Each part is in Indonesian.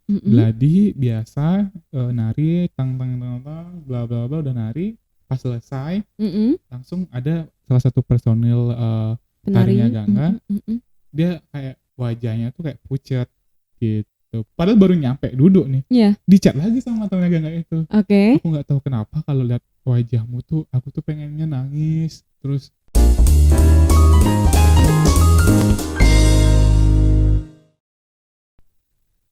gladi biasa, nari tang bla bla bla, udah nari, pas selesai langsung ada salah satu personil Penari. tarinya Gangga, dia kayak wajahnya tuh kayak pucat gitu. Padahal baru nyampe duduk nih. Iya. Dicat lagi sama temennya Gangga itu. Oke. Aku nggak tahu kenapa kalau lihat wajahmu tuh aku tuh pengennya nangis. Terus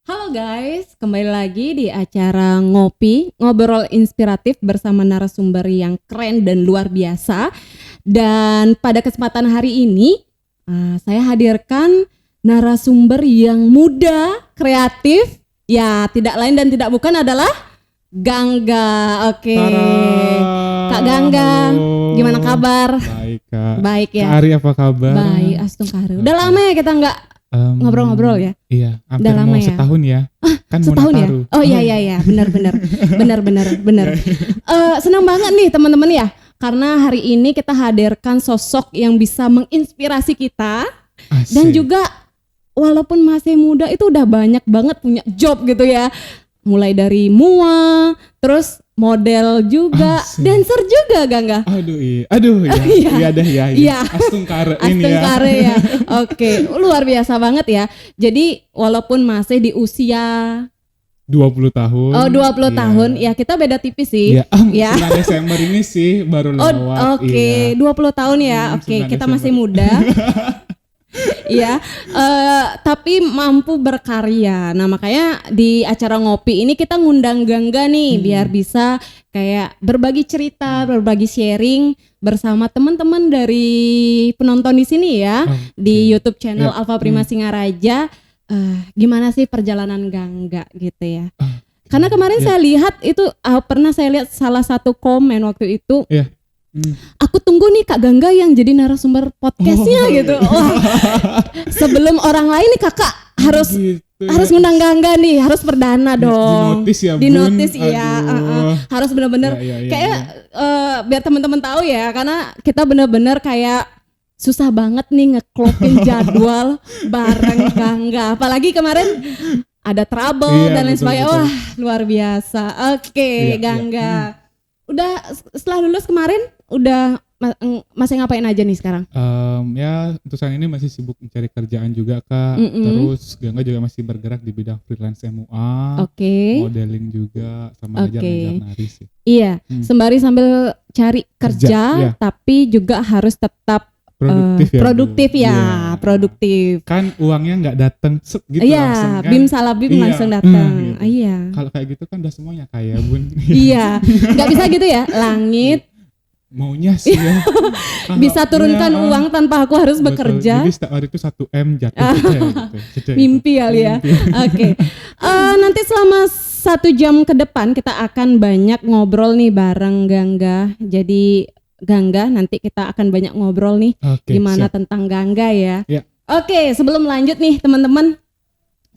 Halo guys, kembali lagi di acara Ngopi, ngobrol inspiratif bersama narasumber yang keren dan luar biasa. Dan pada kesempatan hari ini, saya hadirkan narasumber yang muda, kreatif, ya tidak lain dan tidak bukan adalah Gangga. Oke. Kak Gangga, halo. gimana kabar? Baik Kak. Baik ya. Kak Ari apa kabar? Baik, Astung Kak Ari. Udah lama ya kita nggak ngobrol-ngobrol ya? Iya, hampir Udah lama mau ya? setahun ya. Kan mau Setahun ya? Nataru. Oh iya, benar. Senang banget nih teman-teman ya, karena hari ini kita hadirkan sosok yang bisa menginspirasi kita. Dan Asik. juga walaupun masih muda itu udah banyak banget punya job gitu ya. Mulai dari MUA, terus model juga, Asik. dancer juga Gangga. Aduh iya. Iya dah ya. Iya. Astung Kare ini Astung ya. Kare ya. Oke, luar biasa banget ya. Jadi walaupun masih di usia 20 tahun. Oh 20 Iya. tahun, ya kita beda tipis sih. Iya. Ya. 9 Desember ini sih baru lewat. Oke, Iya. 20 tahun ya. Oke, 9 kita Desember. masih muda. Iya, tapi mampu berkarya. Nah makanya di acara ngopi ini kita ngundang Gangga nih biar bisa kayak berbagi cerita, berbagi sharing bersama teman-teman dari penonton di sini ya, di YouTube channel Iya. Alfa Prima Singaraja. Gimana sih perjalanan Gangga gitu ya? Karena kemarin saya lihat itu pernah saya lihat salah satu komen waktu itu. Iya. Aku tunggu nih Kak Gangga yang jadi narasumber podcastnya gitu. Wah, sebelum orang lain nih kakak harus Gitu ya. harus ngundang Gangga nih, harus perdana dong. Di notis ya, Bun. Di notis ya, Aduh. harus benar-benar Iya, kayak biar teman-teman tahu ya, karena kita benar-benar kayak susah banget nih ngeklopin jadwal bareng Gangga. Apalagi kemarin ada trouble Iya, dan lain betul, sebagainya. betul. Wah, luar biasa. Oke, Iya, Gangga. Udah setelah lulus kemarin udah masih ngapain aja nih sekarang? Ya untuk saat ini masih sibuk mencari kerjaan juga Kak. Terus Gangga juga masih bergerak di bidang freelance MUA, Oke. modeling juga, sama ngajar nari sih. Iya, sembari sambil cari kerja, iya. tapi juga harus tetap Produktif ya, Bu. Iya. produktif. Kan uangnya nggak datang gitu Iya, langsung kan. bim salah bim Iya. langsung datang. Gitu. Iya. Kalau kayak gitu kan udah semuanya kaya Bun. Iya, nggak bisa gitu ya. Langit Maunya sih ya. Kalau bisa turunkan iya, uang tanpa aku harus betul. bekerja. Jadi setiap hari itu 1 M jatuh gitu. Mimpi kali ya. Oke. Nanti selama 1 jam ke depan kita akan banyak ngobrol nih bareng Gangga. Jadi Gangga nanti kita akan banyak ngobrol nih gimana siap. tentang Gangga ya. Ya. Oke, sebelum lanjut nih teman-teman,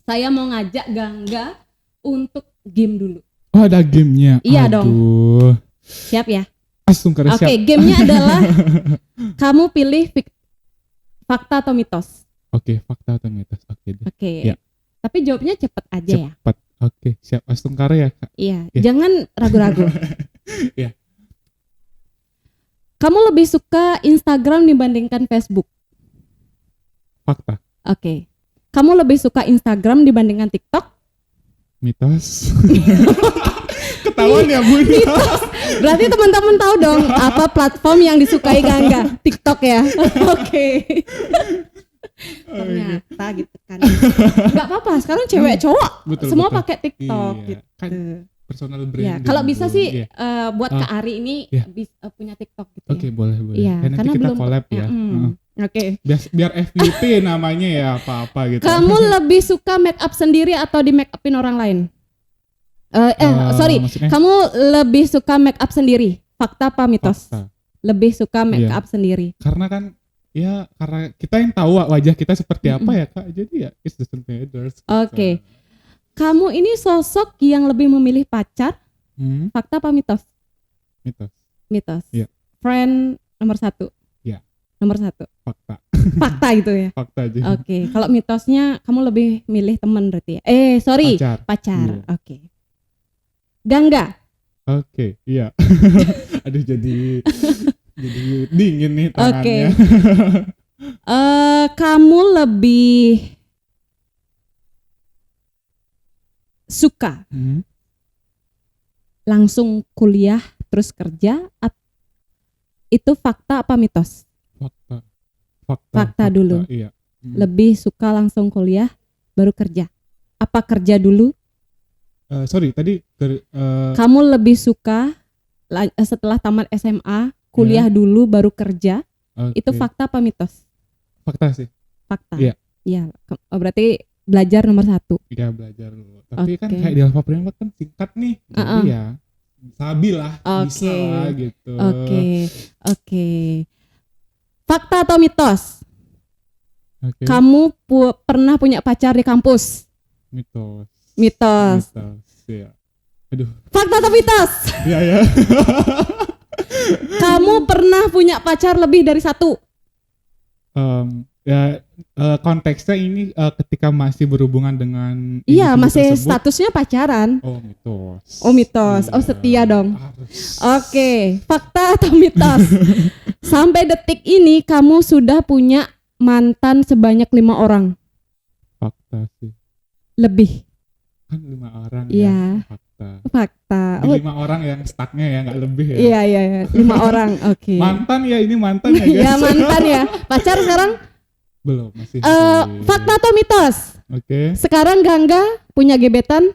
saya mau ngajak Gangga untuk game dulu. Oh ada gamenya. Iya dong. Siap ya? Astung Kare siap. Oke, gamenya adalah kamu pilih fakta atau mitos. Oke, fakta atau mitos. Oke. Oke. Ya. Tapi jawabnya cepet aja ya. Cepat. Oke, siap. Astung Kare ya Kak. Iya, Ya. jangan ragu-ragu. Ya. Kamu lebih suka Instagram dibandingkan Facebook? Fakta. Oke. Kamu lebih suka Instagram dibandingkan TikTok? Mitos. Ketahuan ya Bun. Mitos. Berarti teman-teman tahu dong apa platform yang disukai Gangga? TikTok ya. Oke. Ternyata gitu kan. Enggak apa-apa, sekarang cewek cowok Betul, semua betul. pakai TikTok Iya. gitu. Kan personal Ya, branding. kalau bisa Bun. sih Iya. buat Kak Ari ini Iya. punya TikTok gitu Oke, ya. boleh. Iya, Nanti karena kita belum collab ya. Oke. Biar FYP namanya ya apa-apa gitu. Kamu lebih suka make up sendiri atau di make upin orang lain? Maksudnya? Kamu lebih suka make up sendiri? Fakta apa mitos? Fakta. Lebih suka make Iya. up sendiri. Karena kan ya karena kita yang tahu wajah kita seperti apa ya Kak. Jadi ya it doesn't matter. Oke. Kamu ini sosok yang lebih memilih pacar? Fakta apa mitos? Mitos. Mitos. Iya. Friend nomor 1. Iya. Nomor 1. Fakta. Fakta gitu ya. Fakta aja. Oke. Kalau mitosnya kamu lebih milih teman berarti ya. Pacar. Iya. Oke. Gangga. Oke, iya. Aduh jadi dingin nih tangannya. Kamu lebih suka langsung kuliah terus kerja itu fakta apa mitos? Fakta dulu. Iya. Lebih suka langsung kuliah baru kerja. Apa kerja dulu? Kamu lebih suka setelah tamat SMA kuliah dulu baru kerja. Okay. Itu fakta apa mitos? Fakta sih. Fakta. Iya. Iya. Berarti belajar nomor 1. Iya, belajar dulu. Tapi kan kayak di Alfa Prima kan singkat nih. Jadi ya sabi lah, bisa lah gitu. Oke. Fakta atau mitos? Kamu pernah punya pacar di kampus? Mitos. Ya. Aduh. Fakta atau mitos? Iya. Kamu pernah punya pacar lebih dari 1? Konteksnya ini ketika masih berhubungan dengan masih tersebut. Statusnya pacaran. Mitos. Iya. Setia dong. Oke. Fakta atau mitos? Sampai detik ini kamu sudah punya mantan sebanyak 5 orang. Fakta sih. Lebih. Kan 5 orang ya. Fakta. 5 orang yang stucknya ya, nggak lebih ya. Iya. 5 orang. Oke. Mantan ya, ini mantan ya guys. Iya, mantan ya. Pacar sekarang? Belum, masih. Fakta atau mitos? Oke. Sekarang Gangga punya gebetan?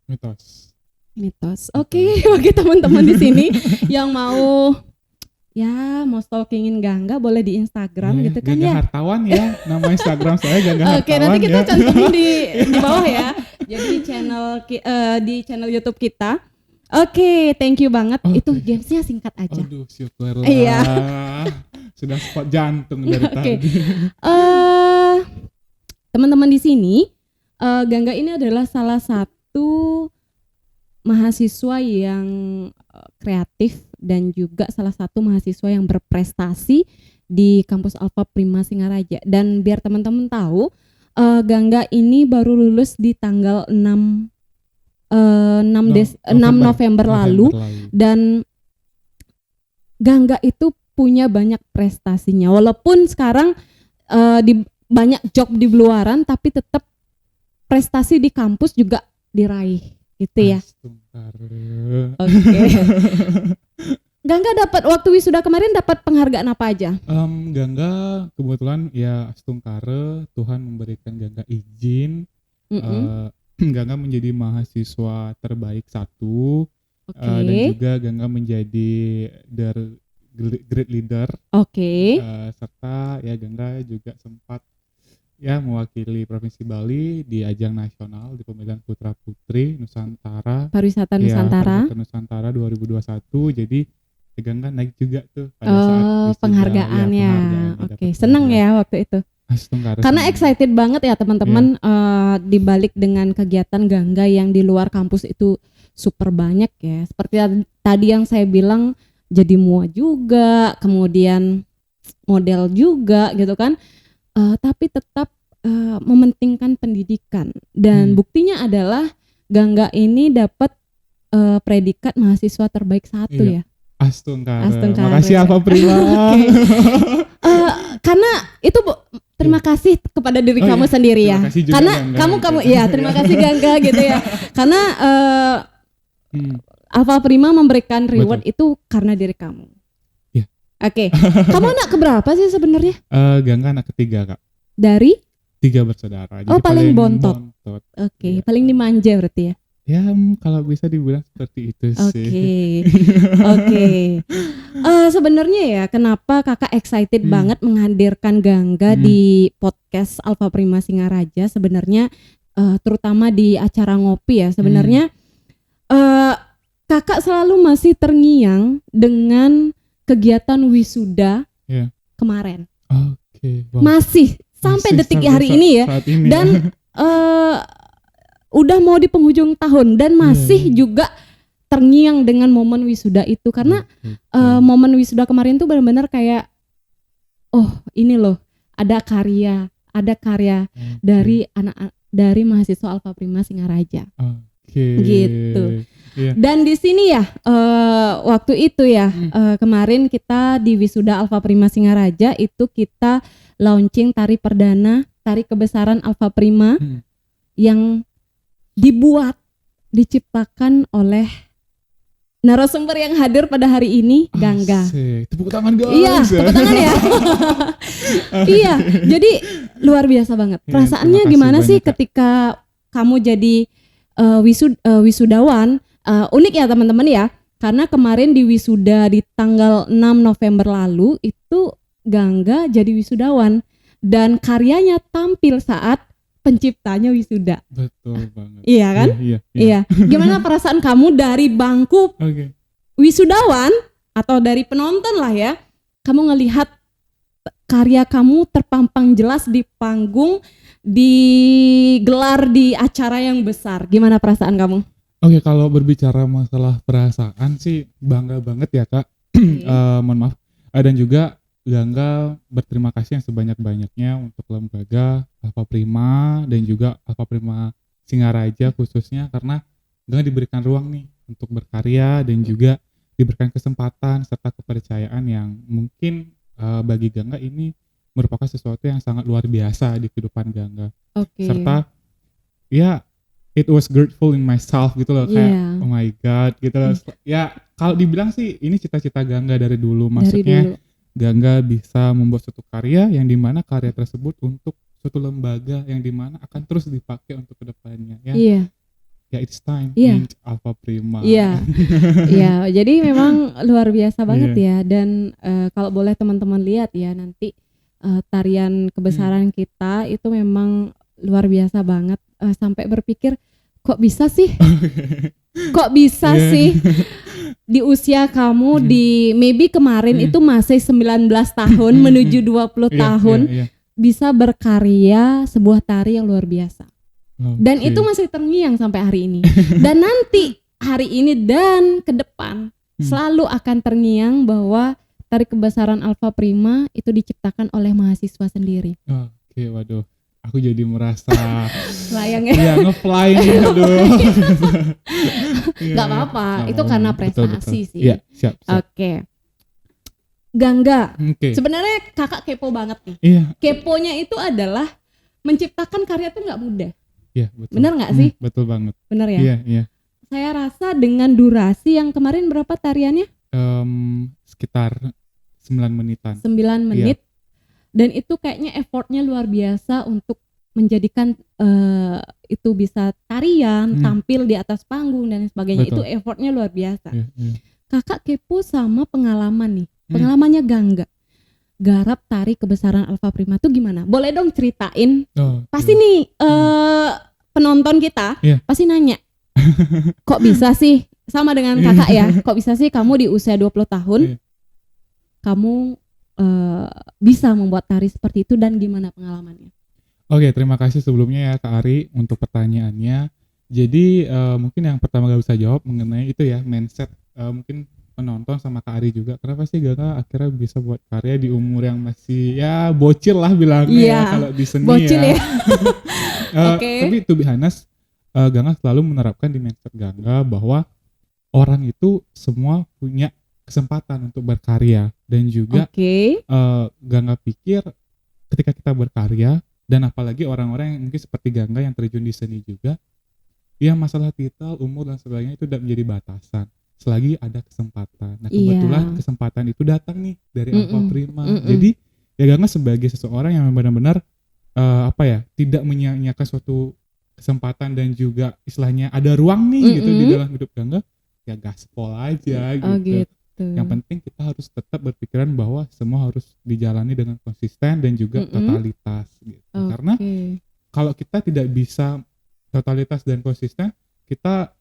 Mitos. Oke. Bagi teman-teman di sini yang mau stalkingin Gangga boleh di Instagram gitu kan. Gangga Hartawan ya. Nama Instagram saya Gangga Hartawan. Oke, nanti kita cantumin di bawah ya. Jadi di channel YouTube kita. Oke, thank you banget. Itu gamesnya singkat aja. Aduh, syukurlah. Iya. Sudah spot jantung dari tadi. Teman-teman di sini, Gangga ini adalah salah satu mahasiswa yang kreatif dan juga salah satu mahasiswa yang berprestasi di kampus Alfa Prima Singaraja. Dan biar teman-teman tahu, Gangga ini baru lulus di tanggal 6 November lalu. Dan Gangga itu punya banyak prestasinya. Walaupun sekarang di banyak job di luaran, tapi tetap prestasi di kampus juga diraih gitu ya. Oke. Gangga dapat waktu wisuda kemarin dapat penghargaan apa aja? Gangga kebetulan ya astungkare, Tuhan memberikan Gangga izin. Gangga menjadi mahasiswa terbaik 1. Dan juga Gangga menjadi grade leader. Serta ya Gangga juga sempat mewakili Provinsi Bali di ajang nasional di pemilihan Putra Putri Nusantara. Pariwisata Nusantara. Pariwisata Nusantara 2021. Jadi Gangga naik juga tuh pada saat penghargaannya. Seneng ya waktu itu. Karena excited banget ya teman-teman, dibalik dengan kegiatan Gangga yang di luar kampus itu super banyak ya. Seperti tadi yang saya bilang, jadi mua juga, kemudian model juga gitu kan. Tapi tetap mementingkan pendidikan. Dan buktinya adalah Gangga ini dapat predikat mahasiswa terbaik 1 ya. Astungkare. Makasih Alfa Prima. Karena itu terima kasih kepada diri kamu sendiri ya. Karena kamu ya terima kasih Gangga gitu ya. Karena Alfa Prima memberikan reward itu karena diri kamu. Oke. Kamu anak keberapa sih sebenarnya? Gangga anak ketiga, Kak. Dari? 3 bersaudara. Jadi paling bontot. Oke. Paling dimanja berarti ya? Ya, kalau bisa dibilang seperti itu sih. Oke. Sebenarnya ya, kenapa Kakak excited banget menghadirkan Gangga di podcast Alfa Prima Singaraja? Sebenarnya terutama di acara ngopi ya. Sebenarnya Kakak selalu masih terngiang dengan kegiatan wisuda kemarin. Wow. Masih sampai detik hari ini ya. Dan udah mau di penghujung tahun dan masih juga terngiang dengan momen wisuda itu karena momen wisuda kemarin tuh benar-benar kayak oh ini loh ada karya dari dari mahasiswa Alfa Prima Singaraja. Gitu. Yeah. Dan di sini ya waktu itu ya kemarin kita di wisuda Alfa Prima Singaraja itu kita launching tari perdana, tari kebesaran Alfa Prima yang diciptakan oleh narasumber yang hadir pada hari ini, Gangga. Tepuk tangan guys. Iya, tepuk tangan ya. Iya, jadi luar biasa banget. Perasaannya gimana sih ketika kamu jadi wisudawan? Unik ya teman-teman ya, karena kemarin di wisuda di tanggal 6 November lalu itu Gangga jadi wisudawan dan karyanya tampil saat penciptanya wisuda. Betul banget. Iya kan? Iya. Gimana perasaan kamu dari bangku wisudawan atau dari penonton lah ya, kamu ngelihat karya kamu terpampang jelas di panggung, digelar di acara yang besar. Gimana perasaan kamu? Oke, kalau berbicara masalah perasaan sih bangga banget ya Kak. Mohon maaf. Dan juga Gangga berterima kasih yang sebanyak-banyaknya untuk lembaga Alfa Prima dan juga Alfa Prima Singaraja khususnya, karena Gangga diberikan ruang nih untuk berkarya dan juga diberikan kesempatan serta kepercayaan yang mungkin bagi Gangga ini merupakan sesuatu yang sangat luar biasa di kehidupan Gangga. Serta ya it was grateful in myself gitu loh, kayak oh my god gitu loh. Ya kalau dibilang sih ini cita-cita Gangga dari dulu, maksudnya Gangga bisa membuat suatu karya yang dimana karya tersebut untuk suatu lembaga yang dimana akan terus dipakai untuk kedepannya ya. Ya it's time Alfa Prima. Iya, jadi memang luar biasa banget ya. Dan kalau boleh teman-teman lihat ya nanti tarian kebesaran kita itu memang luar biasa banget, sampai berpikir kok bisa sih? Kok bisa sih di usia kamu di maybe kemarin itu masih 19 tahun menuju 20 tahun bisa berkarya sebuah tari yang luar biasa. Dan itu masih terngiang sampai hari ini. Dan nanti hari ini dan ke depan selalu akan terngiang bahwa tari kebesaran Alfa Prima itu diciptakan oleh mahasiswa sendiri. Oke, waduh. Aku jadi merasa layang ya. Iya, ngefly nih, aduh. Gak apa-apa, itu karena prestasi sih. Iya, siap. Oke. Gangga, sebenarnya kakak kepo banget nih. Iya. Keponya itu adalah menciptakan karya tuh gak mudah. Iya, betul. Bener gak sih? Betul banget. Bener ya? Iya. Saya rasa dengan durasi yang kemarin berapa tariannya? Sekitar 9 menitan. 9 menit. Dan itu kayaknya effortnya luar biasa untuk menjadikan itu bisa tarian, tampil di atas panggung dan sebagainya. Betul. Itu effortnya luar biasa. Kakak kepo sama pengalaman nih, pengalamannya Gangga garap tari kebesaran Alfa Prima tuh gimana? Boleh dong ceritain. Pasti nih penonton kita pasti nanya, kok bisa sih sama dengan kakak ya? Kok bisa sih kamu di usia 20 tahun kamu bisa membuat tari seperti itu dan gimana pengalamannya? Oke, terima kasih sebelumnya ya Kak Ari untuk pertanyaannya. Jadi mungkin yang pertama gak bisa jawab mengenai itu ya, mindset mungkin penonton sama Kak Ari juga. Kenapa sih Gangga akhirnya bisa buat karya di umur yang masih ya bocil lah bilangnya ya, kalau di seni bocil ya. Tapi to be honest, Gangga selalu menerapkan di mindset Gangga bahwa orang itu semua punya kesempatan untuk berkarya dan juga Gangga pikir ketika kita berkarya dan apalagi orang-orang yang mungkin seperti Gangga yang terjun di seni juga, ya masalah titel, umur dan sebagainya itu tidak menjadi batasan selagi ada kesempatan. Nah kebetulan kesempatan itu datang nih dari Alfa Prima. Jadi ya Gangga sebagai seseorang yang benar-benar tidak menyia-nyiakan suatu kesempatan dan juga istilahnya ada ruang nih gitu di dalam hidup Gangga, ya gaspol aja gitu. Yang penting kita harus tetap berpikiran bahwa semua harus dijalani dengan konsisten dan juga totalitas gitu. Karena kalau kita tidak bisa totalitas dan konsisten, kita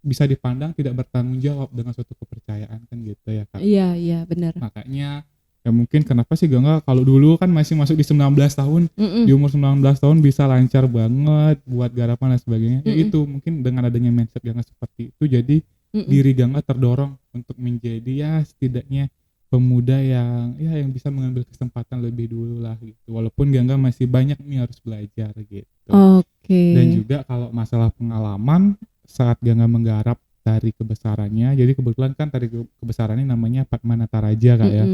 bisa dipandang tidak bertanggung jawab dengan suatu kepercayaan kan gitu ya Kak. Iya benar. Makanya ya mungkin kenapa sih Gangga kalau dulu kan masih masuk di 19 tahun, di umur 19 tahun bisa lancar banget buat garapan dan sebagainya. Ya itu mungkin dengan adanya mindset Gangga seperti itu, jadi diri Gangga terdorong untuk menjadi ya setidaknya pemuda yang bisa mengambil kesempatan lebih dulu lah gitu. Walaupun Gangga masih banyak nih harus belajar gitu. Oke. Dan juga kalau masalah pengalaman saat Gangga menggarap tari kebesarannya, jadi kebetulan kan tari kebesarannya namanya Padmanata Raja Kak ya.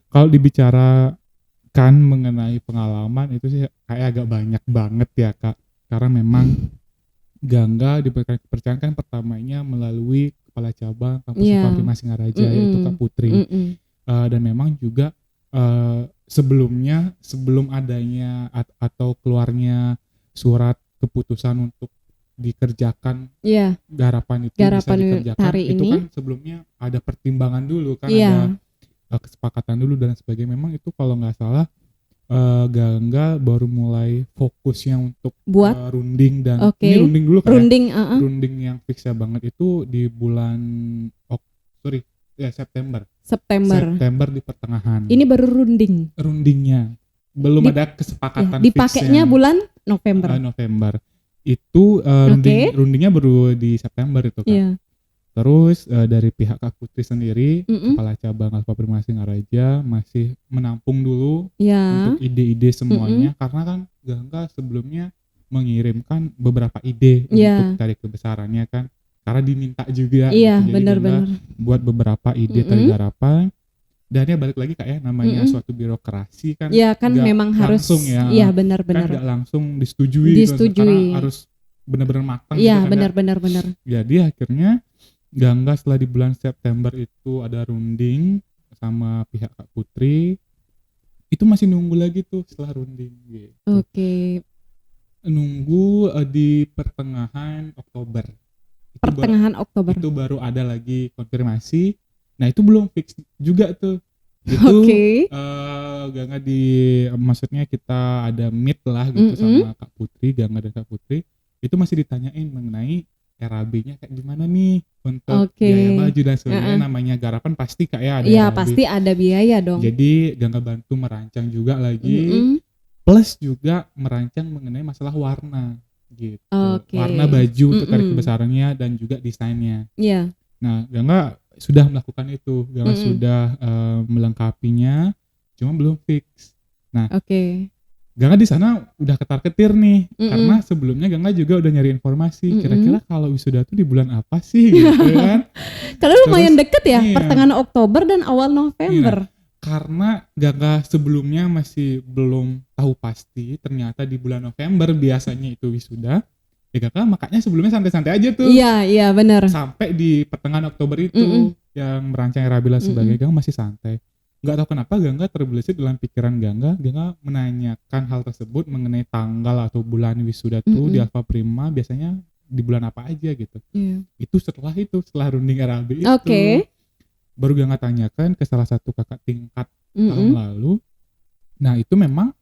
Kalau dibicarakan mengenai pengalaman itu sih kayak agak banyak banget ya Kak. Karena memang Gangga diberikan kepercayaan kan pertamanya melalui kepala cabang kampus Prima Singaraja yaitu Kak Putri. Dan memang juga sebelum adanya atau keluarnya surat keputusan untuk dikerjakan garapan itu bisa dikerjakan itu kan sebelumnya ada pertimbangan dulu kan, ada kesepakatan dulu dan sebagainya. Memang itu kalau nggak salah Gangga baru mulai fokusnya untuk buat runding dan ini runding dulu kan runding yang fixnya banget itu di bulan September di pertengahan. Ini baru rundingnya belum ada kesepakatan dipakainya bulan November itu rundingnya baru di September itu kan. Terus dari pihak Kak Putri sendiri, kepala cabang Alfa Prima Singaraja masih menampung dulu untuk ide-ide semuanya karena kan Gangga sebelumnya mengirimkan beberapa ide untuk tari kebesarannya kan, karena diminta juga. Jadi benar-benar buat beberapa ide tari garapan. Dan ya balik lagi Kak ya, namanya suatu birokrasi kan. Iya kan memang harus langsung ya. Iya benar-benar. Kan gak langsung disetujui. Karena harus benar-benar matang. Iya benar-benar. Jadi akhirnya Gangga setelah di bulan September itu ada runding sama pihak Kak Putri, itu masih nunggu lagi tuh setelah runding gitu. Nunggu di pertengahan Oktober. Itu baru ada lagi konfirmasi. Nah itu belum fix juga tuh. Itu Gangga maksudnya kita ada meet lah gitu sama Kak Putri, Gangga dan Kak Putri. Itu masih ditanyain mengenai RAB-nya kayak gimana nih untuk biaya baju dan sebagainya. Namanya garapan pasti kayak ada RAB. Pasti ada biaya dong. Jadi Gangga bantu merancang juga lagi, plus juga merancang mengenai masalah warna gitu. Warna baju untuk tari kebesarannya dan juga desainnya. Nah Gangga sudah melakukan itu, Gangga sudah melengkapinya, cuma belum fix. Nah Gangga di sana udah ketar-ketir nih, karena sebelumnya Gangga juga udah nyari informasi kira-kira kalau wisuda tuh di bulan apa sih gitu kan. Karena lumayan deket ya, pertengahan Oktober dan awal November. Karena Gangga sebelumnya masih belum tahu pasti, ternyata di bulan November biasanya itu wisuda. Ya Gangga makanya sebelumnya santai-santai aja tuh. Iya benar. Sampai di pertengahan Oktober itu yang merancang Rabila sebagai Gangga masih santai. Gak tahu kenapa Gangga terbesit dalam pikiran Gangga menanyakan hal tersebut mengenai tanggal atau bulan wisuda tuh di Alfa Prima biasanya di bulan apa aja gitu. Itu setelah runding RAB itu baru Gangga tanyakan ke salah satu kakak tingkat tahun lalu. Nah itu memang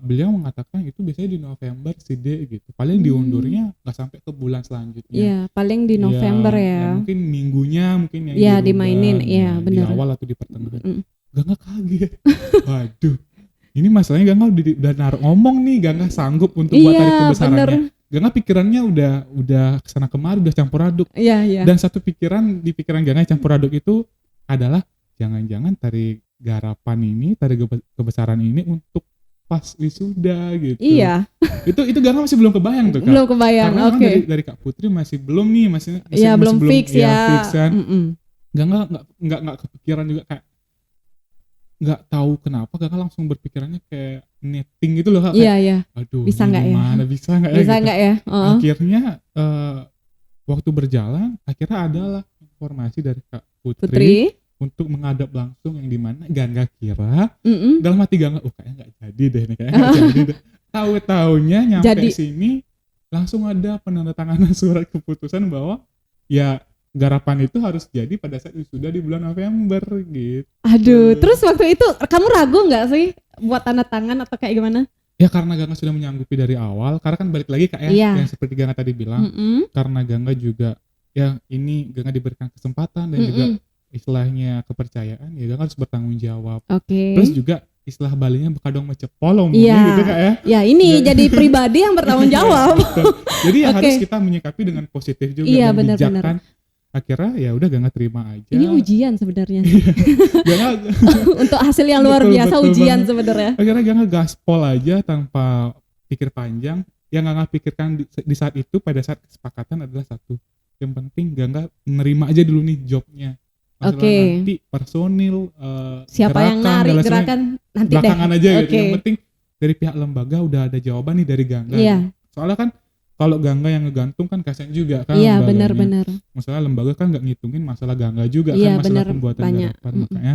beliau mengatakan itu biasanya di November sih deh gitu. Paling diundurnya gak sampai ke bulan selanjutnya. Iya, paling di November ya. Mungkin minggunya yang dimainin, benar. Di awal atau di pertengahan. Gangga kaget. Waduh. Ini masalahnya Gangga udah naruh ngomong nih, Gangga sanggup untuk buat tari kebesarannya. Gangga pikirannya udah kesana kemari, udah campur aduk. Dan satu pikiran di pikiran Gangga campur aduk itu adalah jangan-jangan tari garapan ini, tari kebesaran ini untuk pas wisuda gitu. Itu Gangga masih belum kebayang tuh Kak. Belum kebayang. Karena dari Kak Putri masih belum nih, masih belum fix kan. Gangga nggak kepikiran juga, kayak nggak tahu kenapa Gangga langsung berpikirannya kayak netting gitu loh Kak. Aduh, bisa nggak ya? Bisa nggak ya? Oh. Akhirnya waktu berjalan, akhirnya adalah informasi dari Kak Putri untuk menghadap langsung, yang dimana Gangga kira dalam hati Gangga, kayaknya nggak jadi deh nih, kayaknya nggak jadi deh. Tahu-taunya nyampe sini langsung ada penandatanganan surat keputusan bahwa ya garapan itu harus jadi pada saat wisuda di bulan November gitu. Aduh, terus waktu itu kamu ragu nggak sih buat tanda tangan atau kayak gimana? Ya karena Gangga sudah menyanggupi dari awal, karena kan balik lagi Kak ya, yang seperti Gangga tadi bilang, karena Gangga juga ya ini Gangga diberikan kesempatan dan juga istilahnya kepercayaan, ya Gangga harus bertanggung jawab. Terus juga istilah Balinya bekadong mecepol gitu Kak ya. Ya ini jadi pribadi yang bertanggung jawab. Jadi ya harus kita menyikapi dengan positif juga dan bijak kan. akhirnya ya udah Gangga terima aja. Ini ujian sebenarnya. Gangga Untuk hasil yang luar Betul, biasa betul ujian banget. sebenarnya. akhirnya Gangga gaspol aja tanpa pikir panjang. Yang Gangga pikirkan di saat itu, pada saat kesepakatan adalah satu, yang penting Gangga nerima aja dulu nih jobnya. Masalah Oke. nanti personil, Siapa yang gerakan, narik dan lain sebagainya, gerakan nanti deh. belakangan aja gitu. Oke. Yang penting dari pihak lembaga udah ada jawaban nih dari Gangga. Iya. Soalnya kan kalau Gangga yang ngegantung kan kasian juga kan Iya, lembaganya. benar-benar. Masalah lembaga kan nggak ngitungin masalah Gangga juga Iya, kan, masalah benar, pembuatan banyak. garapan. Makanya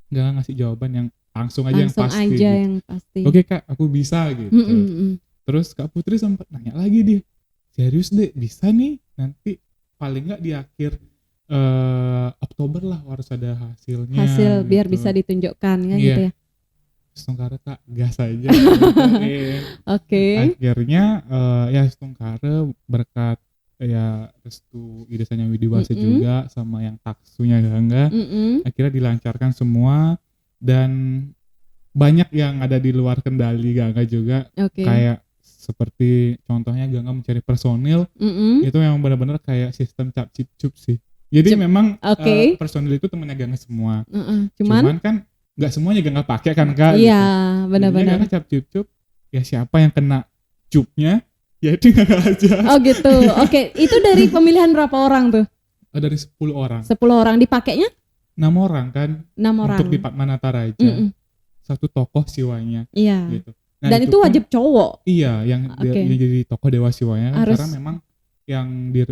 Gangga ngasih jawaban yang langsung aja, yang Langsung pasti aja gitu. yang pasti. Oke Kak, aku bisa gitu. Terus Kak Putri sempat nanya lagi dia, serius deh bisa nih nanti paling nggak di akhir Oktober lah harus ada hasilnya. Hasil biar gitu. bisa ditunjukkan ya Iya. gitu ya. Setungkara Kak, gas aja. Oke. Akhirnya ya Setungkara berkat ya restu idesanya Widiwasa juga sama yang taksunya Gangga, akhirnya dilancarkan semua. Dan banyak yang ada di luar kendali Gangga juga, Oke. kayak seperti contohnya Gangga mencari personil, itu memang benar-benar kayak sistem cap cip cup sih. Jadi memang Oke. personil itu temannya Gangga semua. Cuman Cuman kan nggak semuanya Gangga pakai kan Kak. iya, Jadinya benar-benar. Gangga cap cip cup, ya siapa yang kena cupnya ya itu Gangga aja. Oh gitu. Oke, itu dari pemilihan berapa orang tuh? Dari 10 orang, 10 orang, dipakainya 6 orang kan 6 orang. untuk di Padmanata Raja. Satu tokoh siwanya Iya. gitu. Nah, Dan itu pun- wajib cowok. Iya, yang Oke. yang jadi tokoh Dewa Siwanya kan, Harus- karena memang yang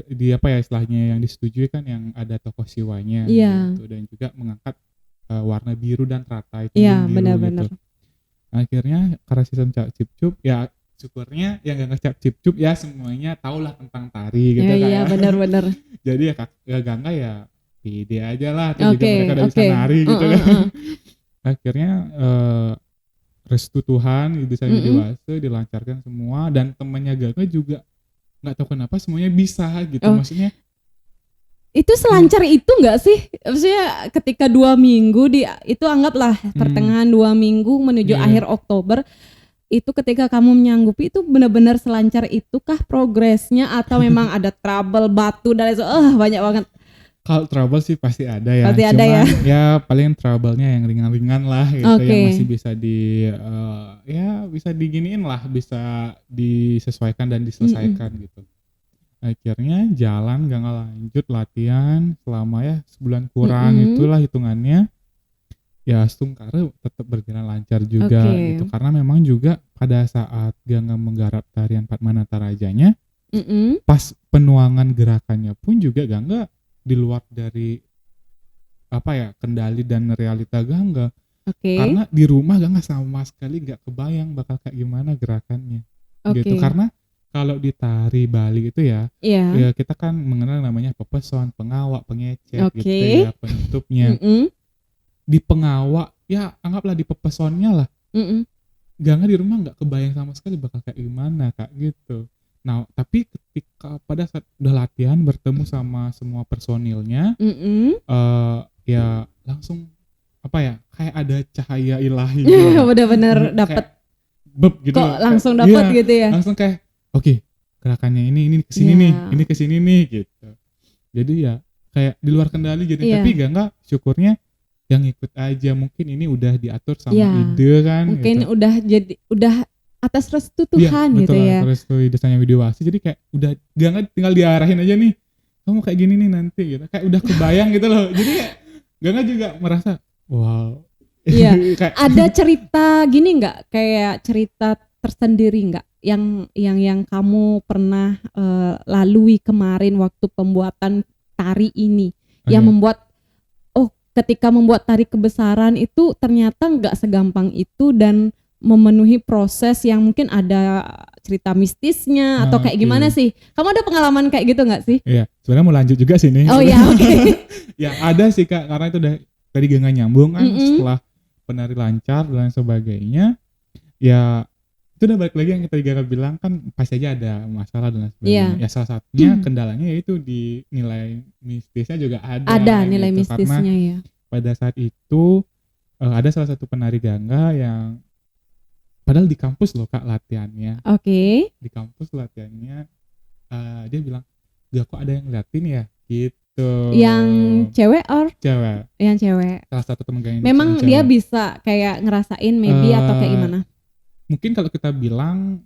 di apa ya istilahnya yang disetujui kan yang ada tokoh siwanya Iya. gitu, dan juga mengangkat warna biru dan teratai itu Iya, biru benar-benar. gitu. Akhirnya karena sistem cap cip cup ya syukurnya yang gak ngecap cip cup ya semuanya tahulah tentang tari gitu kan. Iya, benar-benar. Jadi ya Gangga ya pede aja lah, terus juga Oke, mereka udah bisa oke. nari gitu kan. Akhirnya restu Tuhan bisa Widiwasa dilancarkan semua, dan temannya Gangga juga nggak tahu kenapa semuanya bisa gitu. Oh. Maksudnya Itu selancar itu enggak sih? Maksudnya ketika 2 minggu itu anggaplah pertengahan 2 minggu menuju Iya. akhir Oktober, itu ketika kamu menyanggupi itu benar-benar selancar itukah progresnya atau memang ada trouble batu dan banyak banget. kalau trouble sih pasti ada ya. Pasti ada Cuman ya paling trouble-nya yang ringan-ringan lah gitu, Oke. yang masih bisa ya bisa diginiin lah, bisa disesuaikan dan diselesaikan gitu. Akhirnya jalan Gangga lanjut latihan selama ya sebulan kurang itulah hitungannya. Ya Setungkara tetap berjalan lancar juga Oke. gitu, karena memang juga pada saat Gangga menggarap tarian Padmanata Rajanya, pas penuangan gerakannya pun juga Gangga di luar dari apa ya kendali dan realita Gangga. Oke. Karena di rumah Gangga sama sekali gak kebayang bakal kayak gimana gerakannya gitu. Oke. Karena kalau di tari Bali itu ya, Iya. ya kita kan mengenal namanya pepeson, pengawak, pengecek gitu Oke. ya, penutupnya. Di pengawak ya anggaplah di pepesonnya lah, Gangga di rumah nggak kebayang sama sekali bakal kayak gimana Kak gitu. Nah tapi ketika pada saat udah latihan bertemu sama semua personilnya, ya langsung apa ya kayak ada cahaya ilahi gitu. Benar-benar dapat Kayak beb gitu. kok Kayak- langsung dapat iya, gitu ya. langsung kayak oke, gerakannya ini kesini Iya. nih, ini kesini nih gitu. Jadi ya kayak di luar kendali jadi. Iya. Tapi Gangga syukurnya yang ikut aja, mungkin ini udah diatur sama Iya. ide kan Mungkin gitu. udah atas restu Iya, Tuhan gitu betul, ya. terus tuh idesanya Widiwasa, jadi kayak udah Gangga tinggal diarahin aja nih, kamu kayak gini nih nanti gitu, kayak udah kebayang gitu loh. Jadi kayak Gangga juga merasa wow. Iya. Kayak Ada cerita gini nggak, kayak cerita tersendiri nggak yang kamu pernah lalui kemarin waktu pembuatan tari ini, yang Oke. membuat ketika membuat tari kebesaran itu ternyata nggak segampang itu dan memenuhi proses yang mungkin ada cerita mistisnya atau kayak Oke. gimana sih? Kamu ada pengalaman kayak gitu nggak sih? Iya, sebenarnya mau lanjut juga sih nih. Oh ya, oke. Ya ada sih Kak, karena itu udah tadi Gangga nyambung kan, setelah penari lancar dan lain sebagainya, ya itu udah balik lagi yang tadi Gangga bilang kan pasti aja ada masalah dan lain sebagainya. Iya. Ya salah satunya kendalanya yaitu di nilai mistisnya juga ada. Ada nilai gitu. Karena mistisnya ya. pada saat itu ada salah satu penari Gangga yang padahal di kampus loh Kak latihannya. Oke. Di kampus latihannya dia bilang, "Gak kok ada yang ngeliatin ya?" Gitu. gitu. Yang cewek or Cewek, yang cewek? salah satu temen geng ini Memang dia cewek. bisa kayak ngerasain maybe atau kayak Eh, gimana? Mungkin kalau kita bilang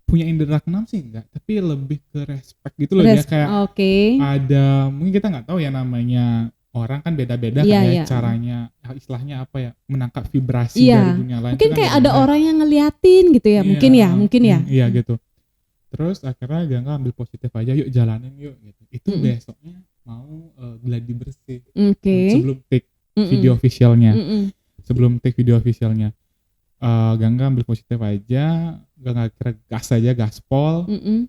punya indera keenam sih enggak, tapi lebih ke respect gitu loh, dia kayak Oke. ada, mungkin kita nggak tahu ya, namanya orang kan beda-beda kan Iya, ya iya. caranya, istilahnya apa ya, menangkap vibrasi dari Iya. dunia lain itu Mungkin kan kayak ada beda-beda. orang yang ngeliatin gitu ya. Iya, Mungkin ya. iya gitu. Terus akhirnya Gangga ambil positif aja, yuk jalanin yuk gitu. Itu Mm-mm. besoknya mau gladi bersih Oke. sebelum take Mm-mm. video officialnya. Mm-mm. Sebelum take video officialnya, Gangga ambil positif aja, Gangga kira gas aja, gaspol. Mm-mm.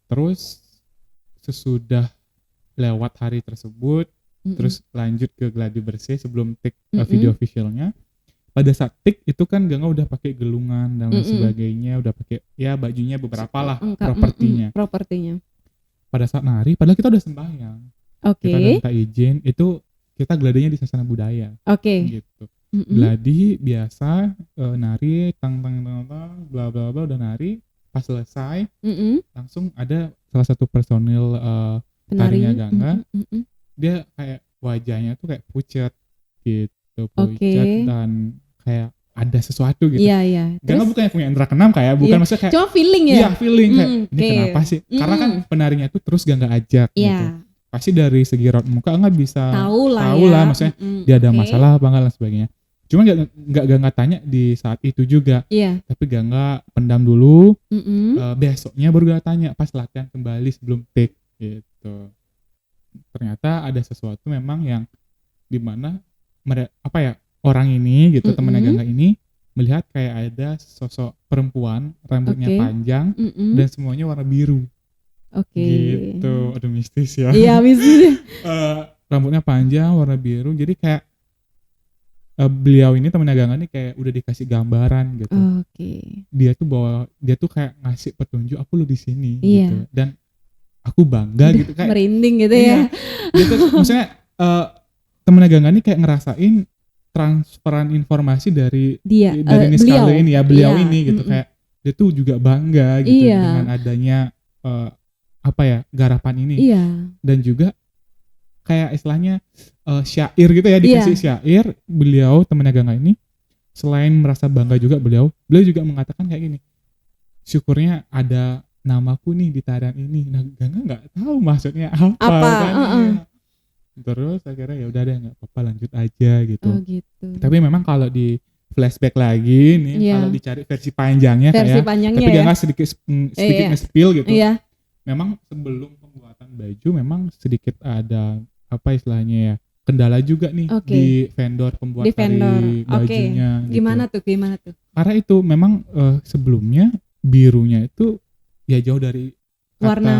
Terus sesudah lewat hari tersebut, Mm-mm. terus lanjut ke gladi bersih sebelum take Mm-mm. video officialnya. Pada saat take itu kan Gangga udah pakai gelungan dan lain Mm-mm. sebagainya, udah pakai ya bajunya beberapa lah, Lengkap. propertinya. Propertinya. Pada saat nari, padahal kita udah sembahyang, Oke. kita udah minta izin, itu kita gladinya di sasana budaya Oke. gitu. Mm-mm. Gladi biasa, nari tang bla bla bla, udah nari, pas selesai Mm-mm. langsung ada salah satu personil Penari. tarinya Gangga, Mm-mm. dia kayak wajahnya tuh kayak pucat gitu, Oke. pucat dan kayak ada sesuatu gitu. Iya, iya. Gangga Terus bukannya punya indera keenam kayak, bukan, Iya. maksudnya kayak cuma feeling ya? iya feeling kayak ini Oke. kenapa sih? Karena kan penarinya tuh terus Gangga ajak gitu. Iya. Pasti dari segi raut muka nggak bisa Tahu lah tahu ya. lah, maksudnya dia ada masalah apa enggak dan sebagainya. Cuma nggak Gangga tanya di saat itu juga, Iya. tapi Gangga pendam dulu. Mm-mm. Besoknya baru Gangga tanya pas latihan kembali sebelum take gitu. Ternyata ada sesuatu memang yang dimana apa ya, orang ini gitu, temennya Mm-mm. Gangga ini melihat kayak ada sosok perempuan, rambutnya Oke. panjang Mm-mm. dan semuanya warna biru Oke. gitu. Aduh mistis ya. Iya, bisa. Rambutnya panjang warna biru, jadi kayak beliau ini temennya Gangga nih kayak udah dikasih gambaran gitu. Oke. Dia tuh kayak ngasih petunjuk, aku lu di sini Iya. gitu, dan aku bangga gitu, kayak Merinding gitu iya, ya. dia tuh maksudnya temennya Gangga nih kayak ngerasain transferan informasi dari Dia Miss beliau. Carly ini ya, beliau Iya. ini gitu. Mm-mm. Kayak dia tuh juga bangga gitu Iya. dengan adanya apa ya, garapan ini. Iya. Dan juga kayak istilahnya syair gitu ya, dikasih syair. Beliau temennya Gangga ini selain merasa bangga juga, beliau juga mengatakan kayak gini, syukurnya ada namaku nih di tarian ini. Nah Gangga nggak tahu maksudnya apa kan. Iya. Terus akhirnya ya udah deh, nggak apa-apa, lanjut aja gitu. Oh gitu. Tapi memang kalau di flashback lagi nih, Iya. kalau dicari versi panjangnya Versi kayak, panjangnya tapi ya. Gangga sedikit Iya. nge-spill gitu. Iya. Memang sebelum pembuatan baju memang sedikit ada apa istilahnya ya, kendala juga nih Oke. di vendor pembuat Di vendor. dari bajunya gitu. Gimana tuh? Karena itu memang sebelumnya birunya itu ya jauh dari kata Warna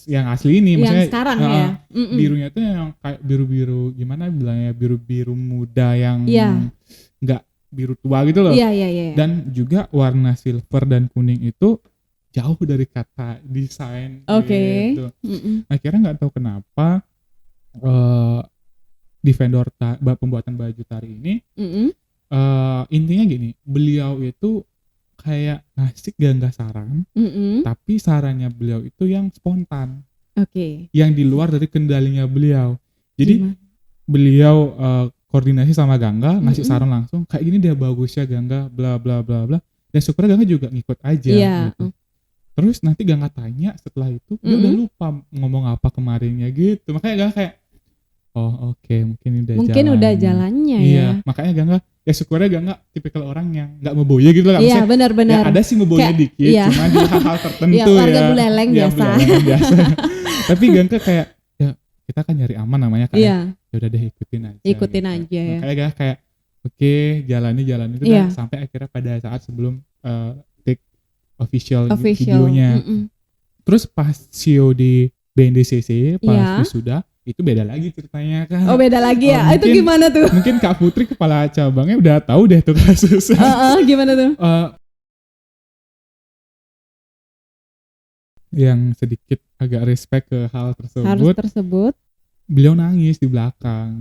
yang asli ini, yang maksudnya sekarang ya. birunya tuh yang kayak biru-biru, gimana bilangnya, biru-biru muda yang Iya. nggak biru tua gitu loh. Iya. Dan juga warna silver dan kuning itu jauh dari kata desain Oke. gitu. Akhirnya nggak tahu kenapa di vendor pembuatan baju tari ini intinya gini, beliau itu kayak ngasih Gangga saran, tapi sarannya beliau itu yang spontan, Oke. yang di luar dari kendalinya beliau. Jadi Gimana? beliau koordinasi sama Gangga, ngasih saran langsung kayak gini dia bagus ya Gangga, bla bla bla bla, dan syukurnya Gangga juga ngikut aja. Iya. Gitu. Terus nanti Gangga tanya setelah itu, dia udah lupa ngomong apa kemarinnya gitu. Makanya Gangga kayak, oh oke, mungkin udah jalannya iya, ya. makanya Gangga ya syukurnya Gangga tipikal orang yang nggak meboya gitu lah. Iya, Maksudnya, benar-benar. ya ada sih meboya Kayak, dikit, iya. cuma di hal-hal tertentu Iya, warga buleleng biasa. buleleng biasa. Tapi Gangga kayak, ya kita kan nyari aman namanya kan. Iya. Ya udah deh, ikutin aja. Ikutin aja ya. Makanya Gangga kayak oke, jalani itu Iya. dah, sampai akhirnya pada saat sebelum take official Official. videonya. Terus pas show di BNDCC pas Iya. wisuda itu beda lagi ceritanya kan. Oh, beda lagi ya. Itu Mungkin- gimana tuh? Mungkin Kak Putri kepala cabangnya udah tahu deh tuh kasusnya. Gimana tuh? Yang sedikit agak respect ke hal Harus tersebut, tersebut. beliau nangis di belakang